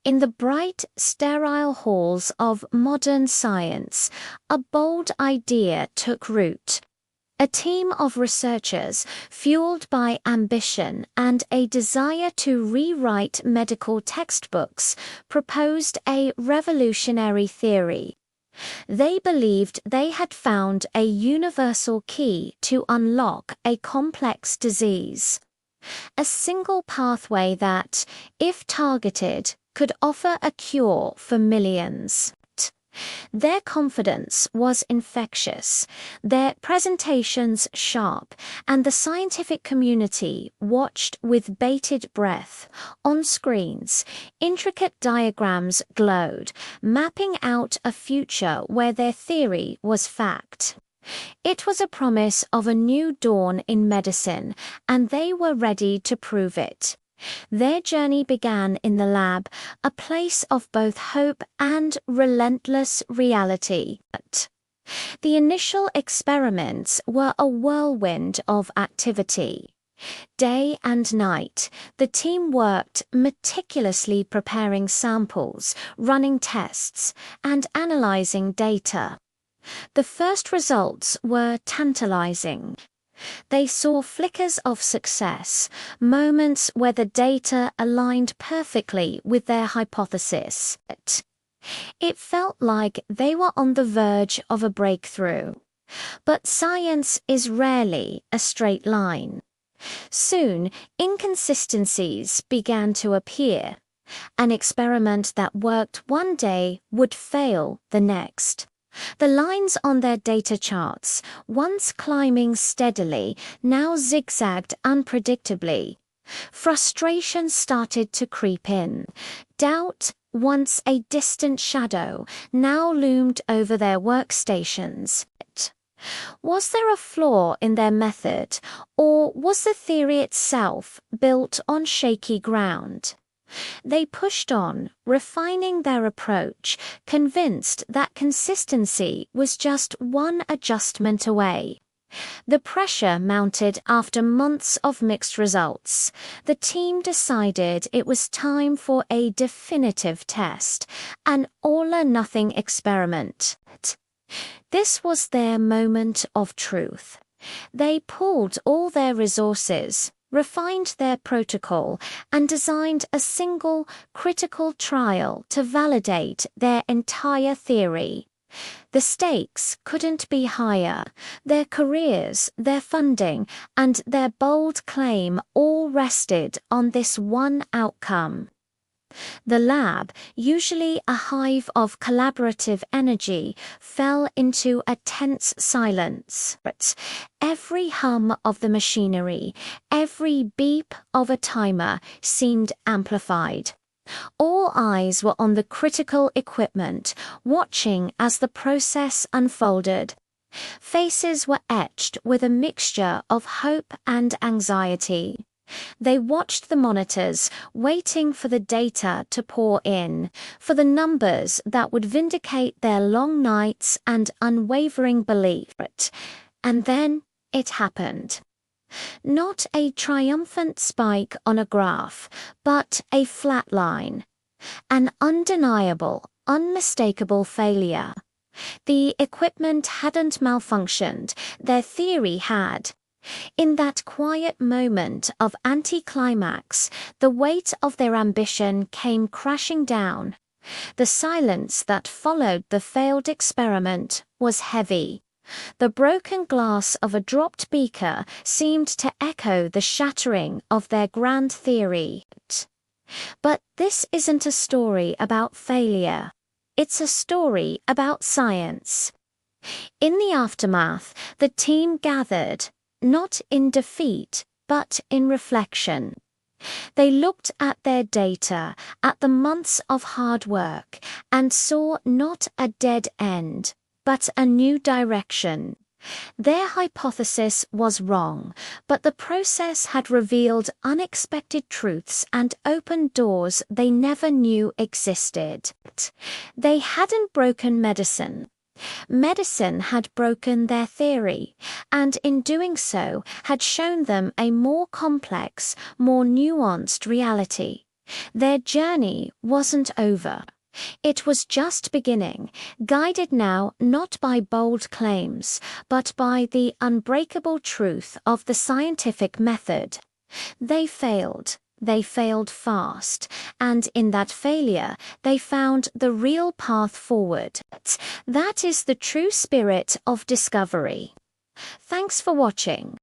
In the bright, sterile halls of modern science, a bold idea took root. A team of researchers, fueled by ambition and a desire to rewrite medical textbooks, proposed a revolutionary theory. They believed they had found a universal key to unlock a complex disease. A single pathway that, if targeted, could offer a cure for millions. Their confidence was infectious, their presentations sharp, and the scientific community watched with bated breath. On screens, intricate diagrams glowed, mapping out a future where their theory was fact. It was a promise of a new dawn in medicine, and they were ready to prove it. Their journey began in the lab, a place of both hope and relentless reality. The initial experiments were a whirlwind of activity. Day and night, the team worked meticulously preparing samples, running tests, and analyzing data. The first results were tantalizing. They saw flickers of success, moments where the data aligned perfectly with their hypothesis. It felt like they were on the verge of a breakthrough. But science is rarely a straight line. Soon, inconsistencies began to appear. An experiment that worked one day would fail the next. The lines on their data charts, once climbing steadily, now zigzagged unpredictably. Frustration started to creep in. Doubt, once a distant shadow, now loomed over their workstations. Was there a flaw in their method, or was the theory itself built on shaky ground? They pushed on, refining their approach, convinced that consistency was just one adjustment away. The pressure mounted after months of mixed results. The team decided it was time for a definitive test, an all-or-nothing experiment. This was their moment of truth. They pooled all their resources, refined their protocol, and designed a single, critical trial to validate their entire theory. The stakes couldn't be higher. Their careers, their funding, and their bold claim all rested on this one outcome. The lab, usually a hive of collaborative energy, fell into a tense silence. Every hum of the machinery, every beep of a timer seemed amplified. All eyes were on the critical equipment, watching as the process unfolded. Faces were etched with a mixture of hope and anxiety. They watched the monitors, waiting for the data to pour in, for the numbers that would vindicate their long nights and unwavering belief. And then it happened. Not a triumphant spike on a graph, but a flat line. An undeniable, unmistakable failure. The equipment hadn't malfunctioned, their theory had. In that quiet moment of anticlimax, the weight of their ambition came crashing down. The silence that followed the failed experiment was heavy. The broken glass of a dropped beaker seemed to echo the shattering of their grand theory. But this isn't a story about failure. It's a story about science. In the aftermath, the team gathered, not in defeat, but in reflection. They looked at their data, at the months of hard work, and saw not a dead end, but a new direction. Their hypothesis was wrong, but the process had revealed unexpected truths and opened doors they never knew existed. They hadn't broken medicine. Medicine had broken their theory, and in doing so had shown them a more complex, more nuanced reality. Their journey wasn't over. It was just beginning, guided now not by bold claims, but by the unbreakable truth of the scientific method. They failed. They failed fast, and in that failure, they found the real path forward. That is the true spirit of discovery. Thanks for watching.